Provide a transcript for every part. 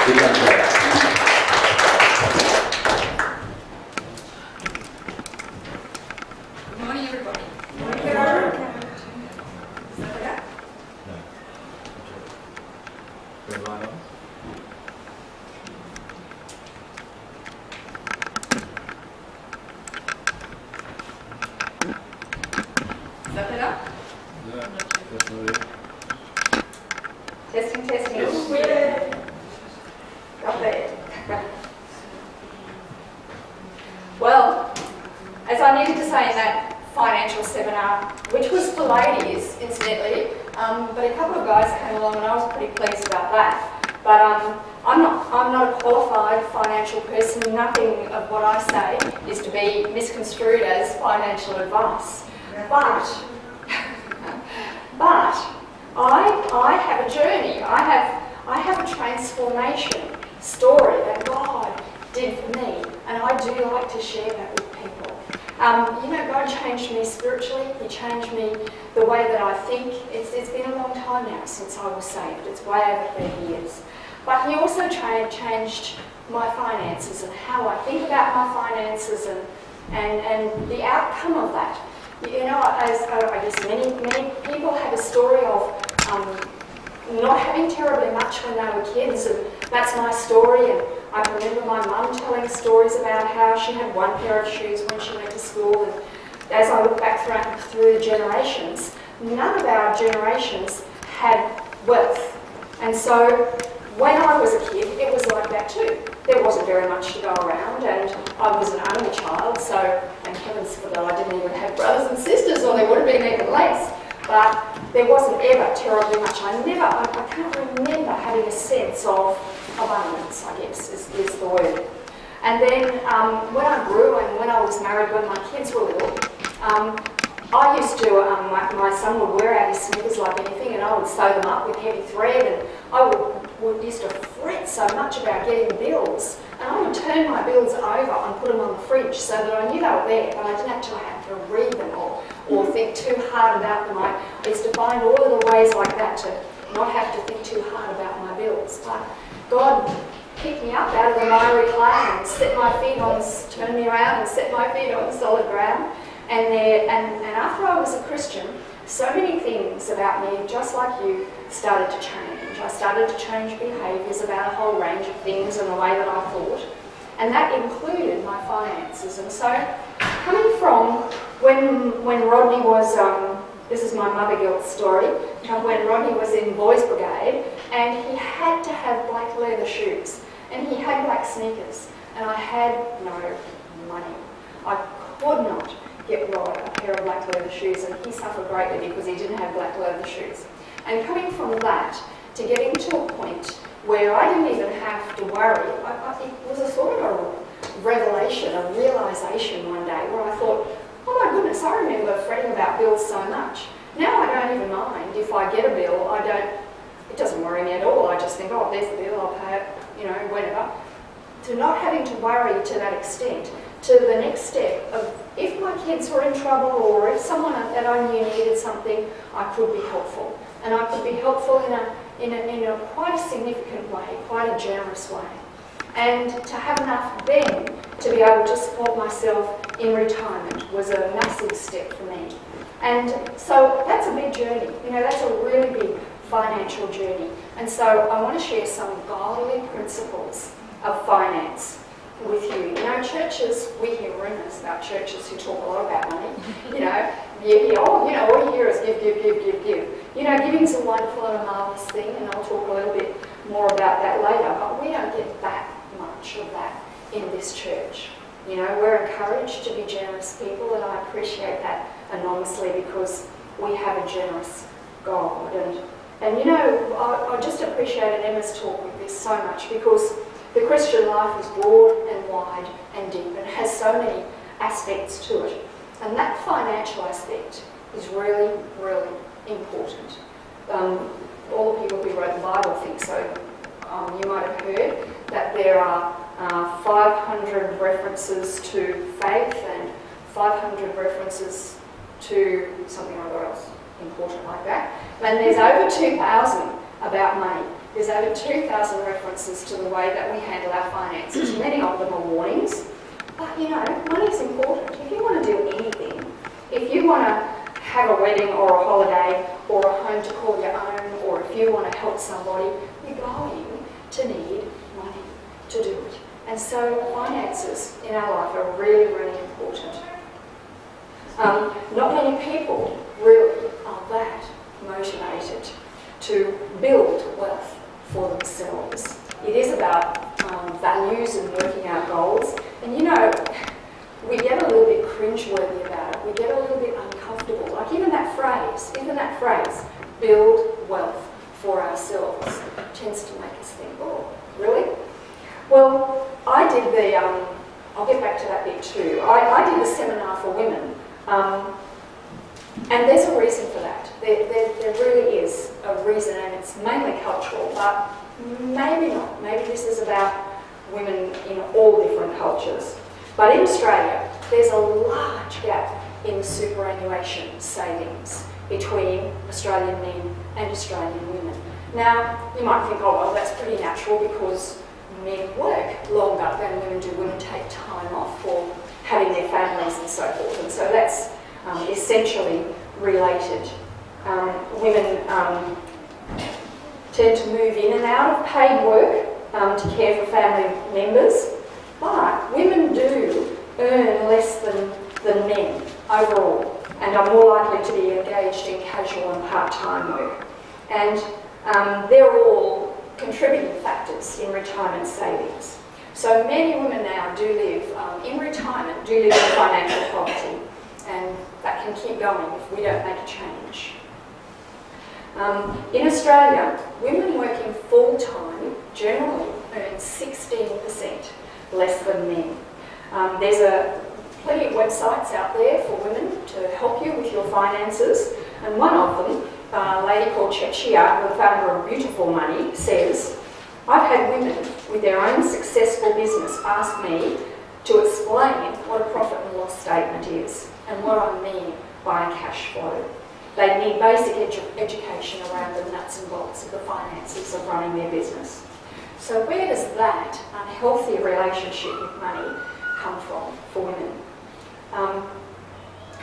Big hand clap. Good morning, everybody. Good morning. Is that better? Red line on. Is that better? Yeah, definitely. Testing, testing. Yes. Yeah. Got there. Well, as I needed to say in that financial seminar, which was for ladies, incidentally, but a couple of guys came along and I was pretty pleased about that. But I'm not a qualified financial person. Nothing of what I say is to be misconstrued as financial advice. But I have a journey. I have a transformation story that God did for me, and I do like to share that with people. God changed me spiritually. He changed me the way that I think. It's been a long time now since I was saved. It's way over 30 years. But He also changed my finances and how I think about my finances and the outcome of that. As I guess many people have a story of not having terribly much when they were kids, and that's my story. And I remember my mum telling stories about how she had one pair of shoes when she went to school. And as I look back through the generations, none of our generations had wealth. And so when I was a kid, it was like that too. There wasn't very much to go around, and I was an only child, so thank heavens for that I didn't even have brothers and sisters, or there would have been even less. But there wasn't ever terribly much. I can't remember having a sense of abundance, I guess, is the word. And then when I grew and when I was married, when my kids were little, I used to, my son would wear out his sneakers like anything, and I would sew them up with heavy thread, and I used to fret so much about getting bills, and I would turn my bills over and put them on the fridge so that I knew they were there, but I didn't actually have to read them or think too hard about them. I used to find all little ways like that to not have to think too hard about my bills. But God picked me up out of the miry clay and turned me around and set my feet on solid ground. And after I was a Christian, so many things about me, just like you, started to change. I started to change behaviours about a whole range of things and the way that I thought. And that included my finances. And so, coming from when Rodney was, this is my mother guilt story, when Rodney was in Boys Brigade, and he had to have black leather shoes, and he had black sneakers, and I had no money. I could not get Rod a pair of black leather shoes, and he suffered greatly because he didn't have black leather shoes. And coming from that to getting to a point where I didn't even have to worry, it was a sort of a revelation, a realisation one day where I thought, oh my goodness, I remember fretting about bills so much. Now I don't even mind if I get a bill. It doesn't worry me at all. I just think, oh, there's the bill, I'll pay it, whenever. To not having to worry to that extent, to the next step of if my kids were in trouble or if someone that I knew needed something, I could be helpful. And I could be helpful in a quite a significant way, quite a generous way. And to have enough then to be able to support myself in retirement was a massive step for me. And so that's a big journey. That's a really big financial journey. And so I want to share some godly principles of finance with you. Churches, we hear rumours about churches who talk a lot about money. All you hear is give. Giving's a wonderful and a marvellous thing, and I'll talk a little bit more about that later, but we don't get that much of that in this church. We're encouraged to be generous people, and I appreciate that enormously because we have a generous God. And I just appreciated Emma's talk with this so much because the Christian life is broad and wide and deep and has so many aspects to it. And that financial aspect is really, really important. All the people who wrote the Bible think so. You might have heard that there are 500 references to faith and 500 references to something or other else important like that. And there's over 2,000 about money. There's over 2,000 references to the way that we handle our finances. Many of them are warnings. But, you know, money's important. If you want to do anything, if you want to have a wedding or a holiday or a home to call your own, or if you want to help somebody, you're going to need money to do it. And so finances in our life are really, really important. Not many people really are that motivated to build wealth for themselves. It is about values and working out goals. And you know, we get a little bit cringeworthy about it. We get a little bit uncomfortable. Like even that phrase, build wealth for ourselves, tends to make us think, oh, really? Well, I did the, I'll get back to that bit too. I did the seminar for women. And there's a reason for that. There really is a reason, and it's mainly cultural, but maybe not. Maybe this is about women in all different cultures. But in Australia, there's a large gap in superannuation savings between Australian men and Australian women. Now, you might think, oh, well, that's pretty natural because men work longer than women do. Women take time off for having their families and so forth, and so that's essentially related. Women tend to move in and out of paid work to care for family members, but women do earn less than men overall and are more likely to be engaged in casual and part-time work. And they're all contributing factors in retirement savings. So many women now do live in retirement, do live in financial poverty, and that can keep going if we don't make a change. In Australia, women working full-time generally earn 16% less than men. There's plenty of websites out there for women to help you with your finances, and one of them, a lady called Chechia, the founder of Beautiful Money, says, I've had women with their own successful business ask me to explain what a profit and loss statement is and what I mean by a cash flow. They need basic education around the nuts and bolts of the finances of running their business. So where does that unhealthy relationship with money come from for women?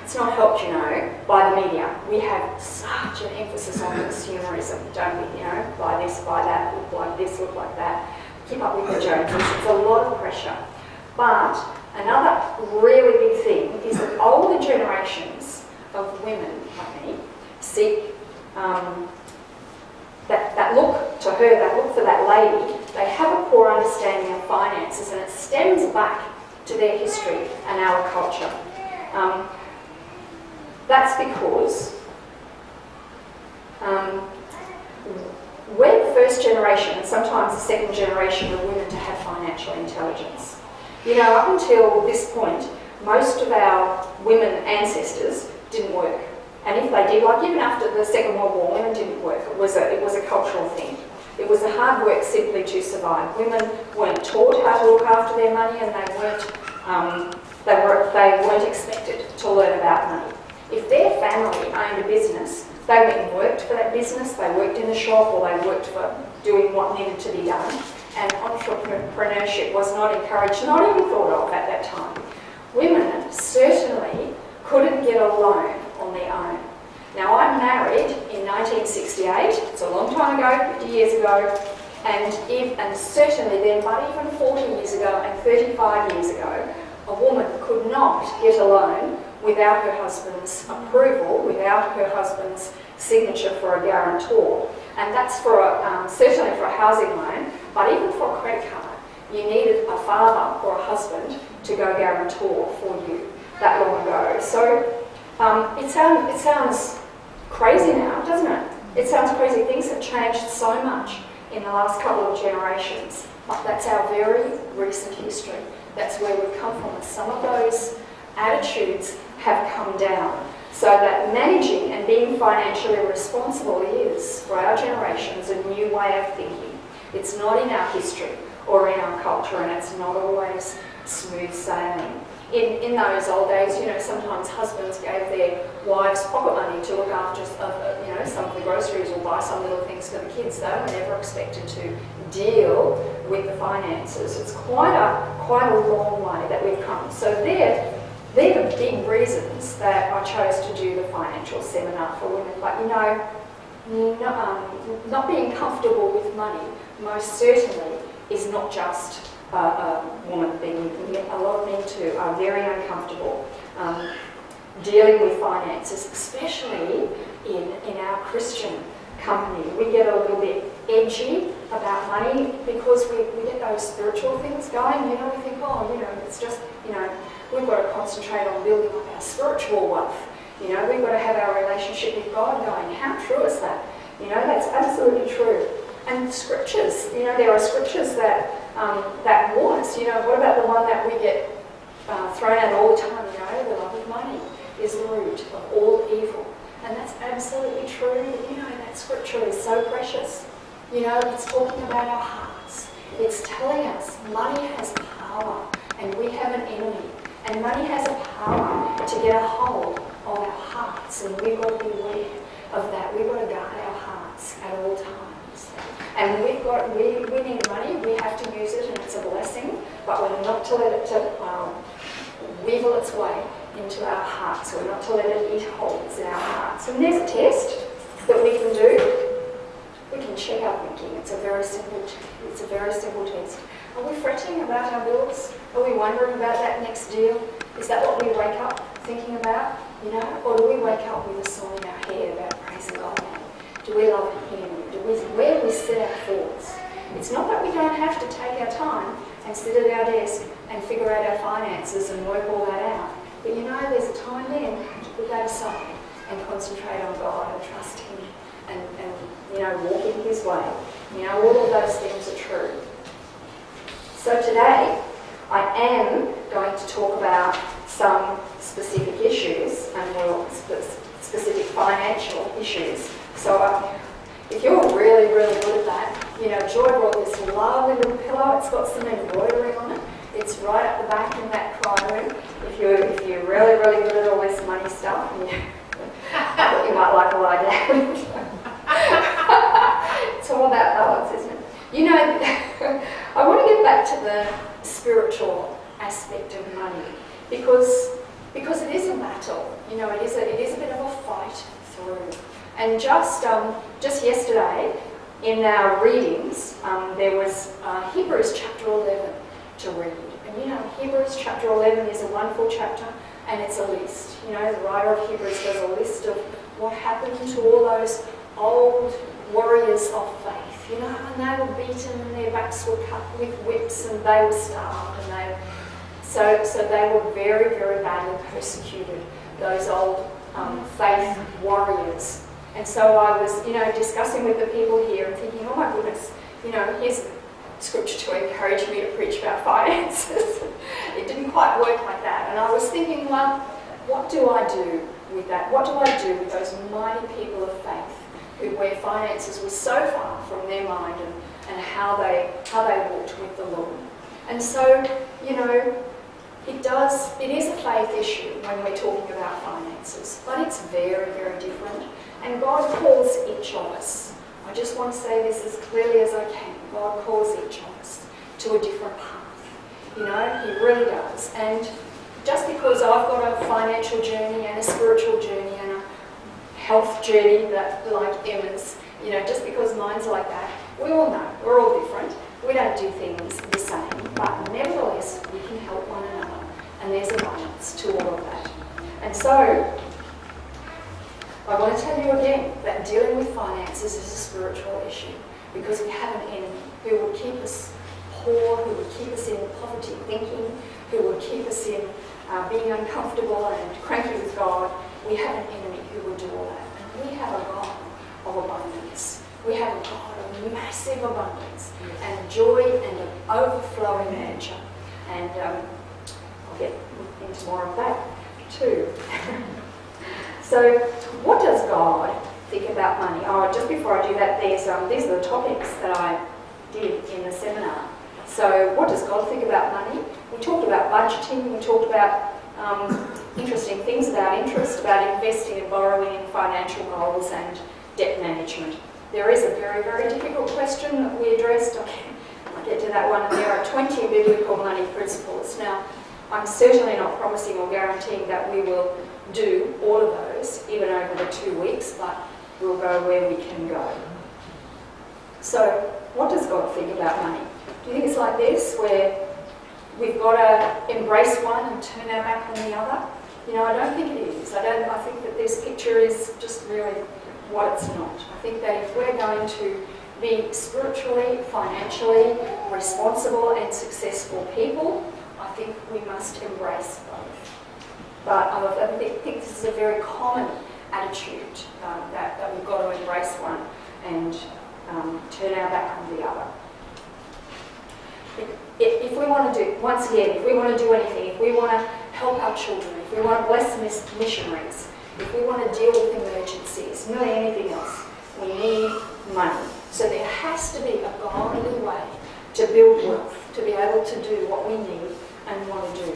It's not helped, you know, by the media. We have such an emphasis on consumerism, don't we? You know, buy this, buy that, look like this, look like that. Keep up with the Joneses. It's a lot of pressure. But another really big thing is that older generations of women like me seek that look to her, that look for that lady. They have a poor understanding of finances, and it stems back to their history and our culture. That's because we're the first generation, and sometimes the second generation of women to have financial intelligence. You know, up until this point, most of our women ancestors didn't work. And if they did, like even after the Second World War, women didn't work. It was a cultural thing. It was a hard work simply to survive. Women weren't taught how to look after their money, and they weren't expected to learn about money. If their family owned a business, they went and worked for that business, they worked in the shop, or they worked for doing what needed to be done. And entrepreneurship was not encouraged, not even thought of at that time. Women certainly couldn't get a loan on their own. Now, I'm married in 1968, it's a long time ago, 50 years ago, and certainly then, but even 40 years ago and 35 years ago, a woman could not get a loan without her husband's approval, without her husband's signature for a guarantor. And that's certainly for a housing loan, but even for a credit card, you needed a father or a husband to go guarantor for you that long ago. So it sounds crazy now, doesn't it? It sounds crazy. Things have changed so much in the last couple of generations, but that's our very recent history. That's where we've come from, and some of those attitudes have come down. So that managing and being financially responsible is, for our generations, a new way of thinking. It's not in our history or in our culture, and it's not always smooth sailing. In those old days, sometimes husbands gave their wives pocket money to look after, some of the groceries or buy some little things for the kids. They were never expected to deal with the finances. It's quite a long way that we've come. So they're the big reasons that I chose to do the financial seminar for women. But not being comfortable with money most certainly is not just a woman thing. A lot of men too are very uncomfortable dealing with finances, especially in our Christian company. We get a little bit edgy about money because we get those spiritual things going. We think, it's just, we've got to concentrate on building up our spiritual wealth. We've got to have our relationship with God going. How true is that? That's absolutely true. And scriptures, there are scriptures that warn us. What about the one that we get thrown out all the time? The love of money is the root of all evil. And that's absolutely true. That scripture is so precious. It's talking about our hearts. It's telling us money has power and we have an enemy. And money has a power to get a hold of our hearts. And we've got to be aware of that. We've got to guard our hearts at all times. And we need money. We have to use it and it's a blessing. But we're not to let it weevil its way into our hearts. We're not to let it eat holes in our hearts. And there's a test that we can do. We can check our thinking. It's a very simple test. Are we fretting about our bills? Are we wondering about that next deal? Is that what we wake up thinking about? Or do we wake up with a song in our head about praising God? Do we love Him? Where do we set our thoughts? It's not that we don't have to take our time and sit at our desk and figure out our finances and work all that out. But there's a time then to put that aside and concentrate on God and trust Him and walk in His way. All of those things are true. So today, I am going to talk about some specific issues and specific financial issues. So if you're really, really good at that, Joy brought this lovely little pillow. It's got some embroidery on it. It's right at the back in that cry room. If you're really, really good at all this money stuff, I thought you might like to lie down. It's all about balance, isn't it? I want to get back to the spiritual aspect of money because it is a battle. It is a bit of a fight through. And just yesterday, in our readings, there was Hebrews chapter 11 to read. And Hebrews chapter 11 is a wonderful chapter, and it's a list. The writer of Hebrews does a list of what happened to all those old warriors of faith. And they were beaten and their backs were cut with whips and they were starved and so they were very, very badly persecuted, those old faith warriors. And so I was, discussing with the people here and thinking, oh my goodness, here's scripture to encourage me to preach about finances. It didn't quite work like that. And I was thinking, well, what do I do with that? What do I do with those mighty people of faith where finances were so far from their mind and how they walked with the Lord? And so, it is a faith issue when we're talking about finances, but it's very, very different. And God calls each of us. I just want to say this as clearly as I can. God calls each of us to a different path. He really does. And just because I've got a financial journey and a spiritual journey and a health journey that like Emma's, just because mine's like that, we all know we're all different. We don't do things the same, but nevertheless we can help one another, and there's a balance to all of that. And so I want to tell you again that dealing with finances is a spiritual issue because we have an enemy who will keep us poor, who will keep us in poverty thinking, who will keep us in being uncomfortable and cranky with God. We have an enemy who will do all that. And we have a God of abundance. We have a God of massive abundance and joy and an overflowing nature. And I'll get into more of that too. So what does God think about money? Oh, just before I do that, these are the topics that I did in the seminar. So what does God think about money? We talked about budgeting, we talked about interesting things about interest, about investing and borrowing in financial goals and debt management. There is a very, very difficult question that we addressed. I'll get to that one. There are 20 biblical money principles. Now, I'm certainly not promising or guaranteeing that we will do all of those, even over the 2 weeks, but we'll go where we can go. So, what does God think about money? Do you think it's like this, where we've got to embrace one and turn our back on the other? You know, I don't think it is. I think that this picture is just really what it's not. I think that if we're going to be spiritually, financially responsible and successful people, I think we must embrace both. But I think this is a very common attitude that we've got to embrace one and turn our back on the other. If we want to do, once again, if we want to do anything, if we want to help our children, if we want to bless missionaries, if we want to deal with emergencies, nearly anything else, we need money. So there has to be a godly way to build wealth, to be able to do what we need and want to do.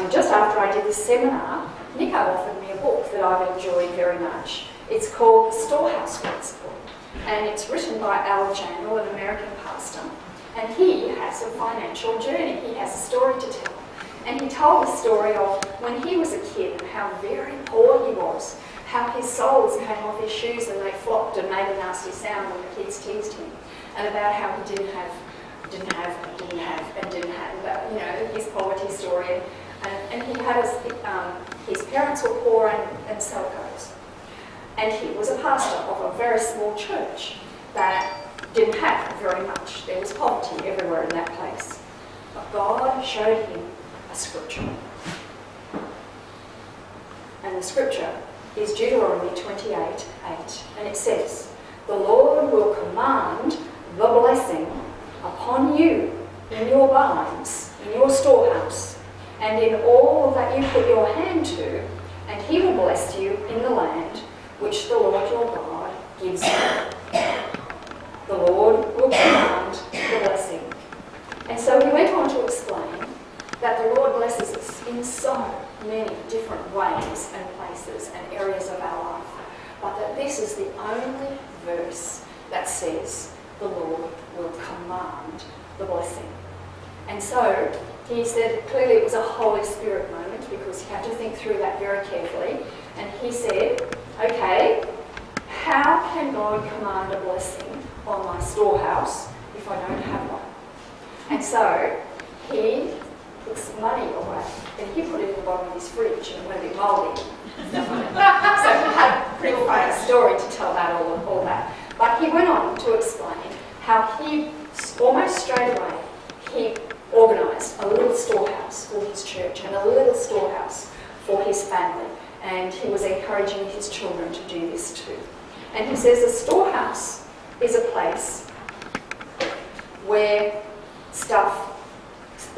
Just after I did this seminar, Nico offered me a book that I've enjoyed very much. It's called The Storehouse Principle, and it's written by Al Janel, an American pastor. And he has a financial journey. He has a story to tell. And he told the story of when he was a kid and how very poor he was, how his soles came off his shoes and they flopped and made a nasty sound when the kids teased him, and about how he didn't have, about, you know, his poverty story. And he had his parents were poor and so it goes. And he was a pastor of a very small church that didn't have very much. There was poverty everywhere in that place. But God showed him a scripture. And the scripture is Deuteronomy 28:8. And it says, "The Lord will command the blessing upon you in your barns, in your storehouse, and in all that you put your hand to, and he will bless you in the land which the Lord your God gives you." The Lord will command the blessing. And so he went on to explain that the Lord blesses us in so many different ways and places and areas of our life, but that this is the only verse that says the Lord will command the blessing. And so he said clearly it was a Holy Spirit moment, because he had to think through that very carefully. And he said, okay, how can God command a blessing on my storehouse if I don't have one? And so he took some money away and he put it in the bottom of his fridge, and it went a bit mouldy. So he had a pretty funny story to tell about all that. But he went on to explain how he, almost straight away, he organised a little storehouse for his church and a little storehouse for his family. And he was encouraging his children to do this too. And he says a storehouse is a place where stuff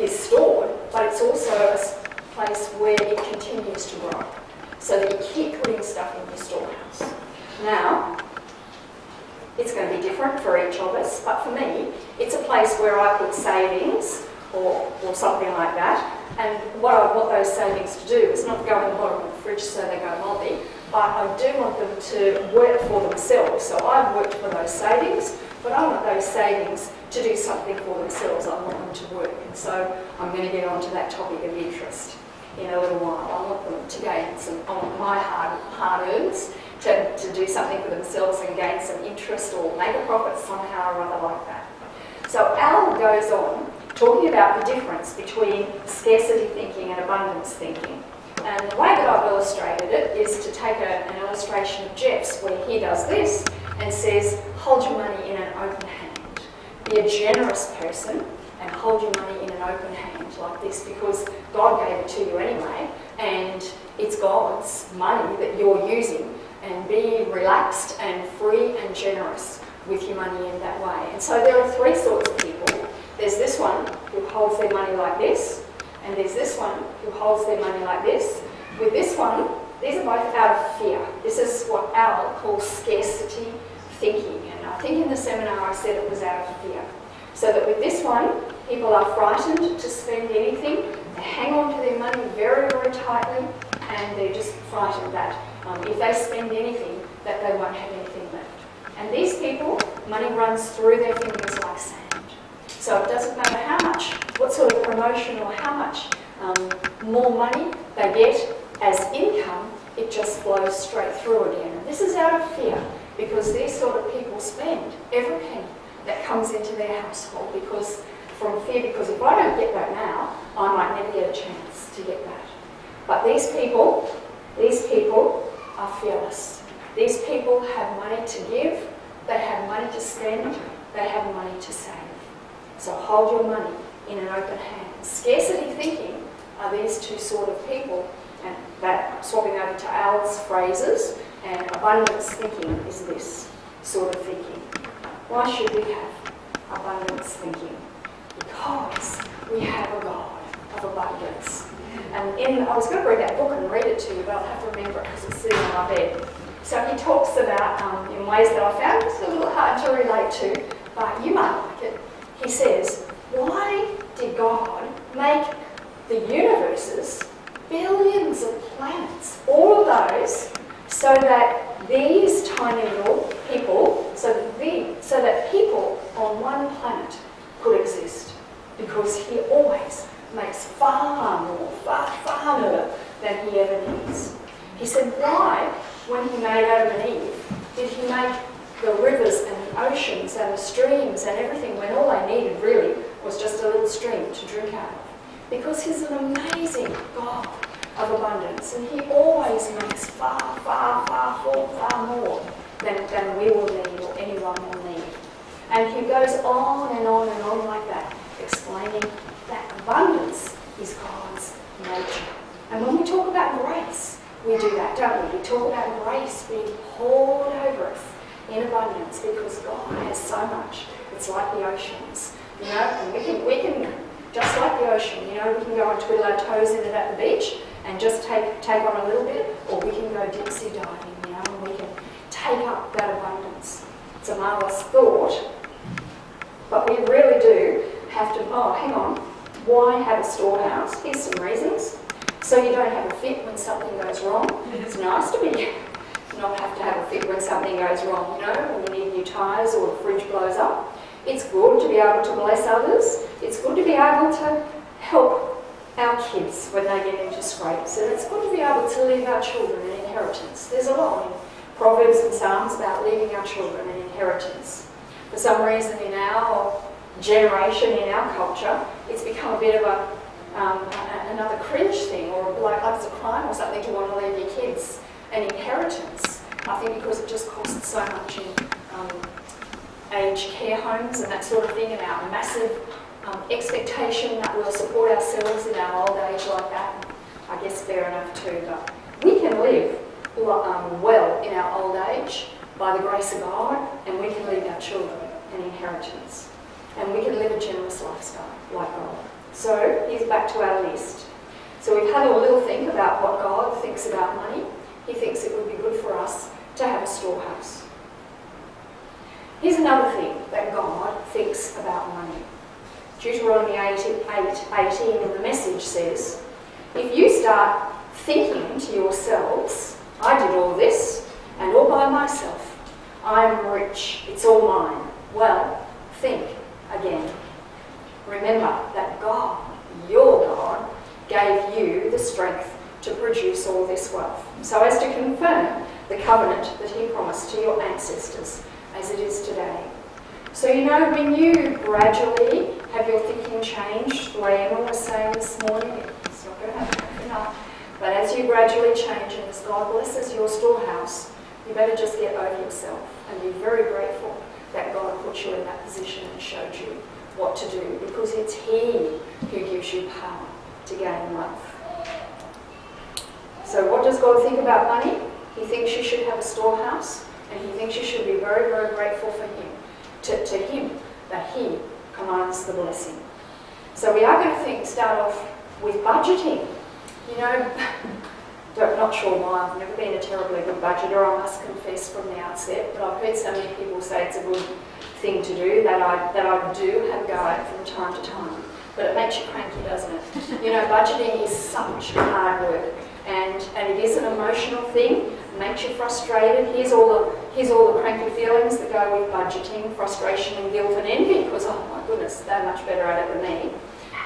is stored, but it's also a place where it continues to grow, so that you keep putting stuff in your storehouse. Now, it's going to be different for each of us, but for me, it's a place where I put savings or something like that. And what I want those savings to do is not go in the bottom of the fridge so they go mouldy, but I do want them to work for themselves. So I've worked for those savings, but I want those savings to do something for themselves. I want them to work. And so I'm going to get on to that topic of interest in a little while. I want them to gain some, I want my hard-earns to do something for themselves and gain some interest or make a profit somehow or other like that. So Al goes on talking about the difference between scarcity thinking and abundance thinking. And the way that I've illustrated it is to take an illustration of Jeff's, where he does this and says, hold your money in an open hand. Be a generous person and hold your money in an open hand like this, because God gave it to you anyway, and it's God's money that you're using. And be relaxed and free and generous with your money in that way. And so there are three sorts of people. There's this one who holds their money like this, and there's this one who holds their money like this. With this one, these are both out of fear. This is what Al calls scarcity thinking. And I think in the seminar I said it was out of fear. So that with this one, people are frightened to spend anything. They hang on to their money very, very tightly, and they're just frightened that if they spend anything, that they won't have anything left. And these people, money runs through their fingers like sand. So it doesn't matter how much, what sort of promotion or how much more money they get as income, it just flows straight through again. And this is out of fear, because these sort of people spend every penny that comes into their household because if I don't get that now, I might never get a chance to get that. But these people are fearless. These people have money to give, they have money to spend, they have money to save. So hold your money in an open hand. Scarcity thinking are these two sort of people, and that swapping over to Al's phrases, and abundance thinking is this sort of thinking. Why should we have abundance thinking? Because we have a God of abundance. And I was going to bring that book and read it to you, but I'll have to remember it because it's sitting on my bed. So he talks about, in ways that I found it's a little hard to relate to, but you might like it. He says, why did God make the universes, billions of planets, all of those, so that these tiny little people, so that people on one planet could exist? Because he always makes far more than he ever needs. He said, why, when he made Adam and Eve, did he make the rivers and the oceans and the streams and everything when all they needed really was just a little stream to drink out of? Because he's an amazing God of abundance, and he always makes far more than we will need or anyone will need. And he goes on and on and on like that, explaining that abundance is God's nature. And when we talk about grace, we do that, don't we? We talk about grace being poured over us in abundance because God has so much. It's like the oceans, you know, and we can just like the ocean, you know, we can go and twiddle our toes in it at the beach and just take on a little bit, or we can go deep sea diving, you know, and we can take up that abundance. It's a marvellous thought, but we really do have to, hang on, why have a storehouse? Here's some reasons. So you don't have a fit when something goes wrong. It's nice to not have to have a fit when something goes wrong, you know, when you need new tyres or the fridge blows up. It's good to be able to bless others. It's good to be able to help our kids when they get into scrapes. And it's good to be able to leave our children an inheritance. There's a lot in Proverbs and Psalms about leaving our children an inheritance. For some reason in our generation, in our culture, it's become a bit of another cringe thing, or like it's a crime or something to want to leave your kids an inheritance. I think because it just costs so much in aged care homes and that sort of thing, and our massive expectation that we'll support ourselves in our old age like that. I guess fair enough too, but we can live well in our old age by the grace of God, and we can leave our children an inheritance. And we can live a generous lifestyle like God. So here's back to our list. So we've had a little think about what God thinks about money. He thinks it would be good for us to have a storehouse. Here's another thing that God thinks about money. Deuteronomy 8:18 in the Message says, if you start thinking to yourselves, I did all this and all by myself, I'm rich, it's all mine. Well, think again. Remember that God, your God, gave you the strength to produce all this wealth, so as to confirm the covenant that he promised to your ancestors, as it is today. So you know, when you gradually have your thinking changed, like Emma was saying this morning, it's not going to happen overnight, but as you gradually change and as God blesses your storehouse, you better just get over yourself and be very grateful that God put you in that position and showed you what to do, because it's he who gives you power to gain wealth. So what does God think about money? He thinks you should have a storehouse, and he thinks you should be very, very grateful for him, to him, that he commands the blessing. So we are going to start off with budgeting. You know, not sure why. I've never been a terribly good budgeter, I must confess from the outset, but I've heard so many people say it's a good thing to do that I do have a go at it from time to time. But it makes you cranky, doesn't it? You know, budgeting is such hard work, and it is an emotional thing. It makes you frustrated. Here's all the cranky feelings that go with budgeting: frustration and guilt and envy, because oh my goodness, they're much better at it than me.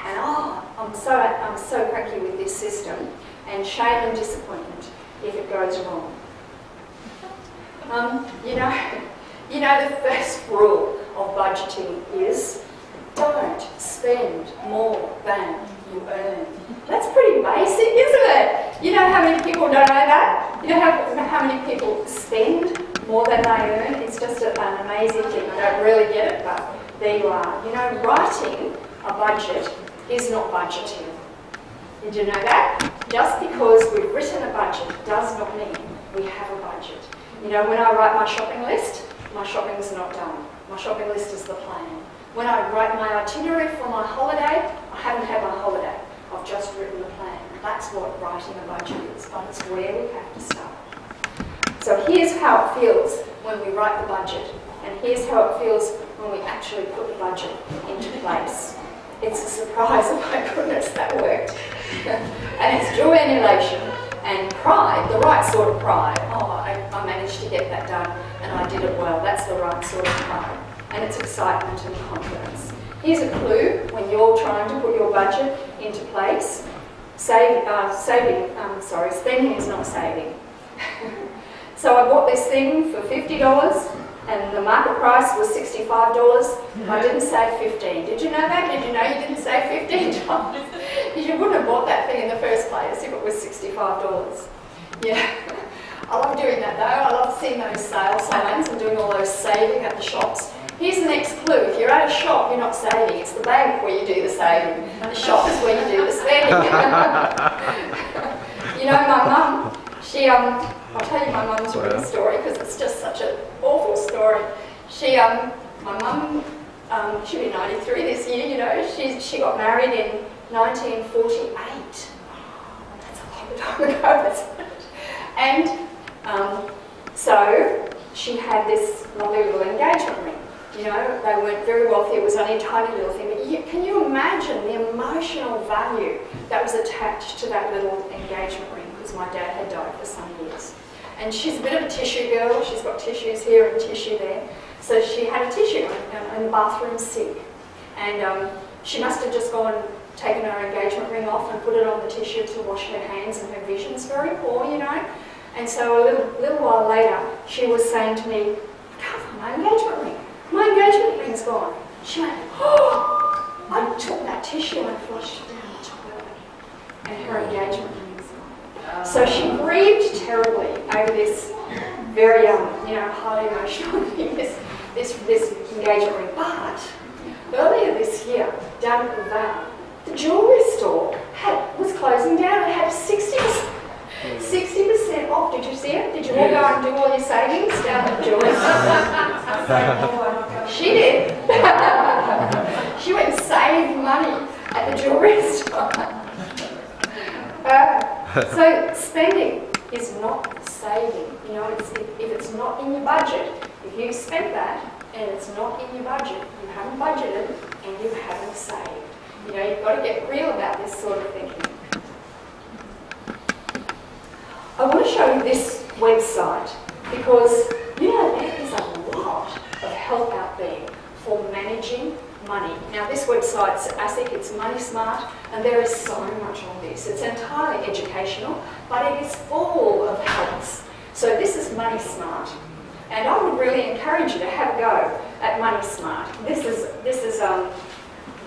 And I'm so cranky with this system, and shame and disappointment if it goes wrong. You know the first rule of budgeting is don't spend more than you earn. That's pretty basic, isn't it? You know how many people don't know that? You know how many people spend more than they earn? It's just an amazing thing. I don't really get it, but there you are. You know, writing a budget is not budgeting. Did you know that? Just because we've written a budget does not mean we have a budget. You know, when I write my shopping list, my shopping is not done. My shopping list is the plan. When I write my itinerary for my holiday, I haven't had my holiday. I've just written the plan. That's what writing a budget is, but it's where we have to start. So here's how it feels when we write the budget, and here's how it feels when we actually put the budget into place. It's a surprise, oh my goodness, that worked. And it's joy and elation and pride, the right sort of pride. Oh, I managed to get that done and I did it well. That's the right sort of pride. And it's excitement and confidence. Here's a clue when you're trying to put your budget into place. Spending is not saving. So I bought this thing for $50 and the market price was $65. I didn't save $15. Did you know that? Did you know you didn't save $15? Because you wouldn't have bought that thing in the first place if it was $65. Yeah. I love doing that though. I love seeing those sale signs and doing all those saving at the shops. Here's the next clue. If you're at a shop, you're not saving. It's the bank where you do the saving. The shop is where you do the spending. You know, my mum, I'll tell you my mum's real story because it's just such an awful story. My mum, she'll be 93 this year, you know. She got married in 1948. That's a long time ago, isn't it? And so she had this lovely little engagement ring. You know, they weren't very wealthy, it was only a tiny little thing. But can you imagine the emotional value that was attached to that little engagement ring? Because my dad had died for some years. And she's a bit of a tissue girl, she's got tissues here and tissue there. So she had a tissue in the bathroom sink. And she must have just taken her engagement ring off and put it on the tissue to wash her hands, and her vision's very poor, you know. And so a little while later, she was saying to me, I can't find my engagement ring. My engagement ring's gone. She went, oh! I took that tissue and flushed it down the toilet. And her engagement ring's gone. So she grieved terribly over this very, highly emotional thing, this engagement ring. But earlier this year, down at the Val, the jewellery store was closing down. It had 60% off. Did you see it? Did you all go and do all your savings down at the jewellery store? She did. She went and saved money at the jewellery store. So spending is not saving. You know, if it's not in your budget, if you spent that and it's not in your budget, you haven't budgeted and you haven't saved. You know, you've got to get real about this sort of thinking. I want to show you this website because, you know, there is a lot of help out there for managing money. Now, this website's ASIC, it's Money Smart, and there is so much on this. It's entirely educational, but it is full of helps. So this is Money Smart, and I would really encourage you to have a go at Money Smart. This is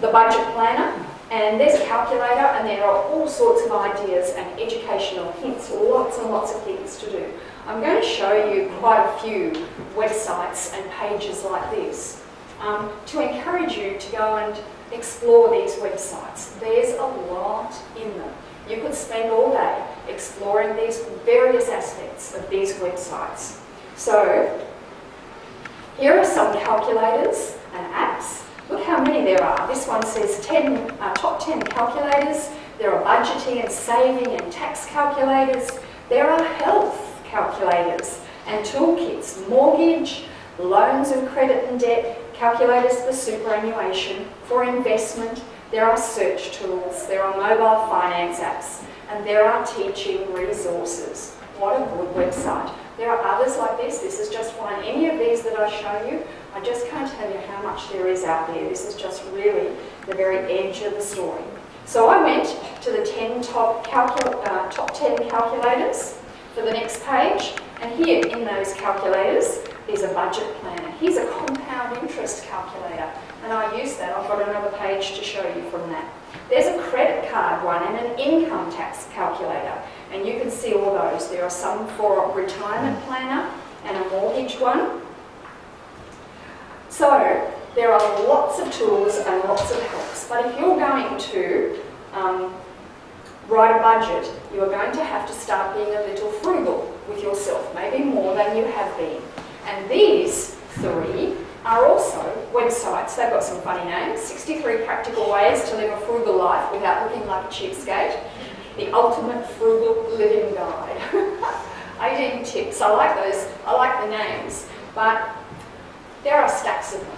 the budget planner, and there's a calculator, and there are all sorts of ideas and educational hints, lots and lots of things to do. I'm going to show you quite a few websites and pages like this to encourage you to go and explore these websites. There's a lot in them. You could spend all day exploring these various aspects of these websites. So here are some calculators and apps. Look how many there are. This one says top 10 calculators. There are budgeting and saving and tax calculators. There are health calculators and toolkits, mortgage, loans and credit and debt, calculators for superannuation, for investment. There are search tools, there are mobile finance apps, and there are teaching resources. What a good website. There are others like this. This is just one. Any of these that I show you, I just can't tell you how much there is out there. This is just really the very edge of the story. So I went to the 10 top 10 calculators for the next page, and here in those calculators is a budget planner. Here's a compound interest calculator, and I use that. I've got another page to show you from that. There's a credit card one and an income tax calculator, and you can see all those. There are some for a retirement planner and a mortgage one. So there are lots of tools and lots of helps, but if you're going to write a budget, you are going to have to start being a little frugal with yourself, maybe more than you have been. And these three are also websites. They've got some funny names. 63 Practical Ways to Live a Frugal Life Without Looking Like a Cheapskate. The Ultimate Frugal Living Guide. 18 tips. I like those. I like the names. But there are stacks of them.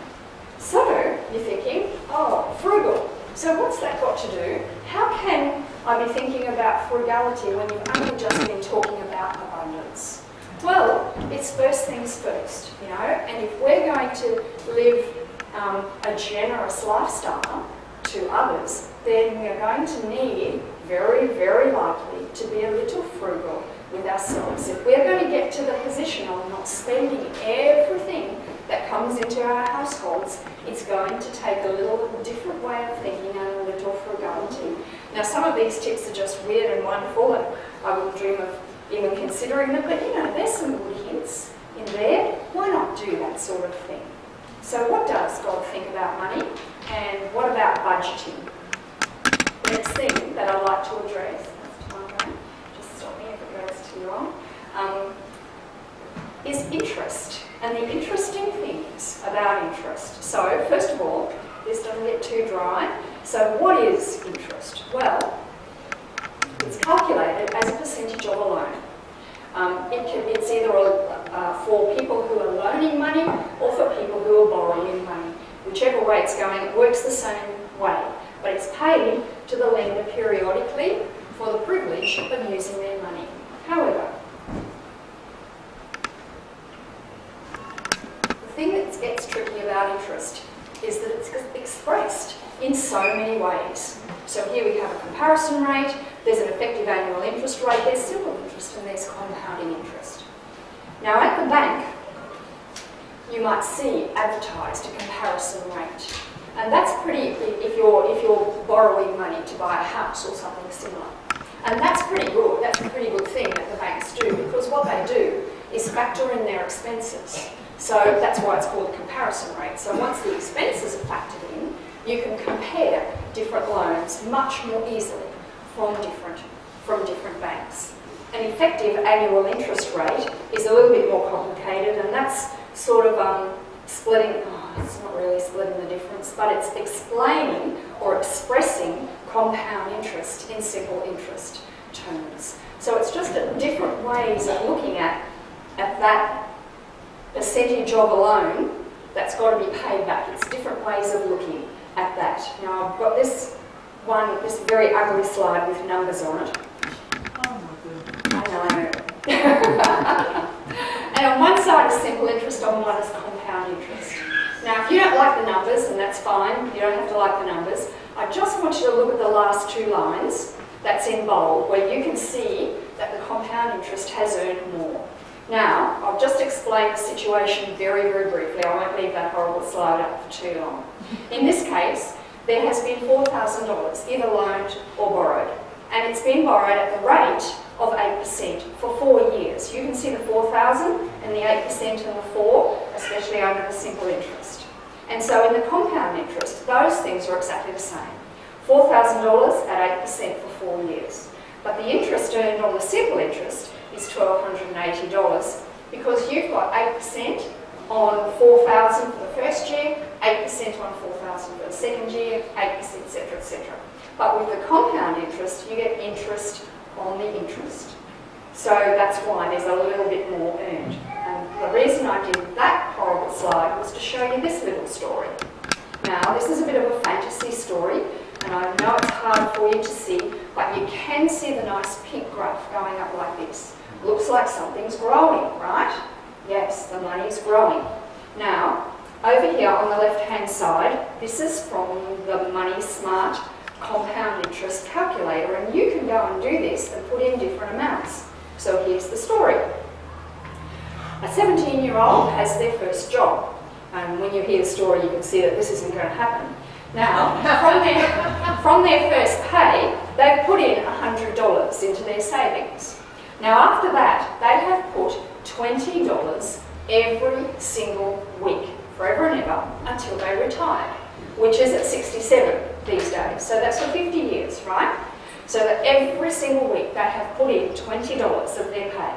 So you're thinking, oh, frugal. So what's that got to do? How can I be thinking about frugality when you've only just been talking about abundance? Well, it's first things first, you know, and if we're going to live a generous lifestyle to others, then we're going to need, very, very likely, to be a little frugal with ourselves. If we're going to get to the position of not spending everything that comes into our households, it's going to take a little different way of thinking and a little frugality. Now, some of these tips are just weird and wonderful, and I wouldn't dream of even considering them, but you know, there's some good hints in there. Why not do that sort of thing? So what does God think about money, and what about budgeting? The next thing that I'd like to address, just stop me if it goes too long, is interest, and the interesting things about interest. So first of all, this doesn't get too dry. So what is interest? Well, it's calculated as a percentage of a loan. It's either for people who are loaning money or for people who are borrowing money. Whichever way it's going, it works the same way. But it's paid to the lender periodically for the privilege of using their money. However, the thing that gets tricky about interest is that it's expressed in so many ways. So here we have a comparison rate, there's an effective annual interest rate, there's simple interest, and there's compounding interest. Now at the bank, you might see advertised a comparison rate. And that's pretty, if you're borrowing money to buy a house or something similar. And that's pretty good, that's a pretty good thing that the banks do, because what they do is factor in their expenses. So that's why it's called a comparison rate. So once the expenses are factored in, you can compare different loans much more easily from different banks. An effective annual interest rate is a little bit more complicated, and that's sort of splitting, it's not really splitting the difference, but it's explaining or expressing compound interest in simple interest terms. So it's just different ways of looking at that percentage of a loan that's got to be paid back. It's different ways of looking at that. Now I've got this very ugly slide with numbers on it. Oh my goodness. I know. And on one side is simple interest, on one is compound interest. Now if you don't like the numbers, and that's fine, you don't have to like the numbers, I just want you to look at the last two lines that's in bold, where you can see that the compound interest has earned more. Now, I'll just explain the situation very, very briefly. I won't leave that horrible slide up for too long. In this case, there has been $4,000, either loaned or borrowed. And it's been borrowed at the rate of 8% for 4 years. You can see the 4,000 and the 8% and the 4, especially under the simple interest. And so in the compound interest, those things are exactly the same. $4,000 at 8% for 4 years. But the interest earned on the simple interest is $1,280, because you've got 8% on 4,000 for the first year, 8% on 4,000 for the second year, 8%, etc., etc. But with the compound interest, you get interest on the interest. So that's why there's a little bit more earned. And the reason I did that horrible slide was to show you this little story. Now, this is a bit of a fantasy story, and I know it's hard for you to see, but you can see the nice pink graph going up like this. Looks like something's growing, right? Yes, the money's growing. Now, over here on the left-hand side, this is from the Money Smart compound interest calculator, and you can go and do this and put in different amounts. So here's the story. A 17-year-old has their first job, and when you hear the story you can see that this isn't going to happen. Now, from their first pay, they've put in $100 into their savings. Now after that, they have put $20 every single week, forever and ever, until they retire, which is at 67 these days. So that's for 50 years, right? So that every single week they have put in $20 of their pay.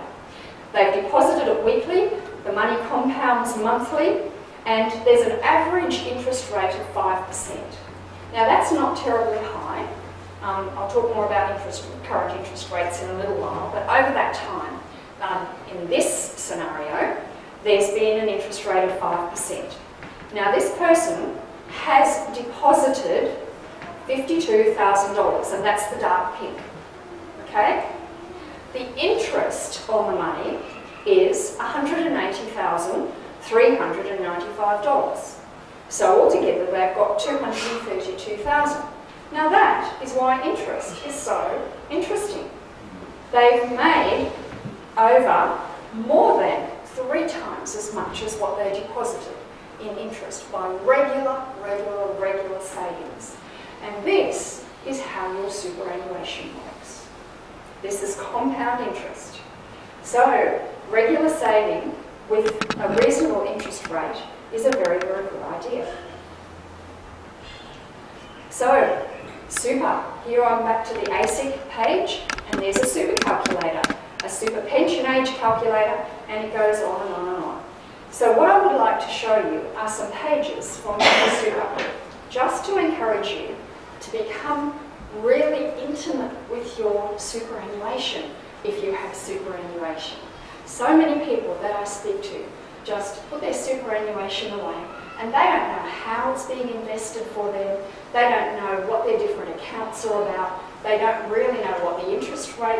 They've deposited it weekly, the money compounds monthly, and there's an average interest rate of 5%. Now that's not terribly high. I'll talk more about current interest rates in a little while, but over that time, in this scenario, there's been an interest rate of 5%. Now this person has deposited $52,000, and that's the dark pink, okay? The interest on the money is $180,395. So altogether they've got $232,000. Now that is why interest is so interesting. They've made over more than 3 times as much as what they deposited in interest by regular savings. And this is how your superannuation works. This is compound interest. So regular saving with a reasonable interest rate is a very, very good idea. So, super. Here I'm back to the ASIC page, and there's a super calculator, a super pension age calculator, and it goes on and on and on. So what I would like to show you are some pages from the super, just to encourage you to become really intimate with your superannuation if you have superannuation. So many people that I speak to just put their superannuation away, and they don't know how it's being invested for them. They don't know what their different accounts are about. They don't really know what the interest rate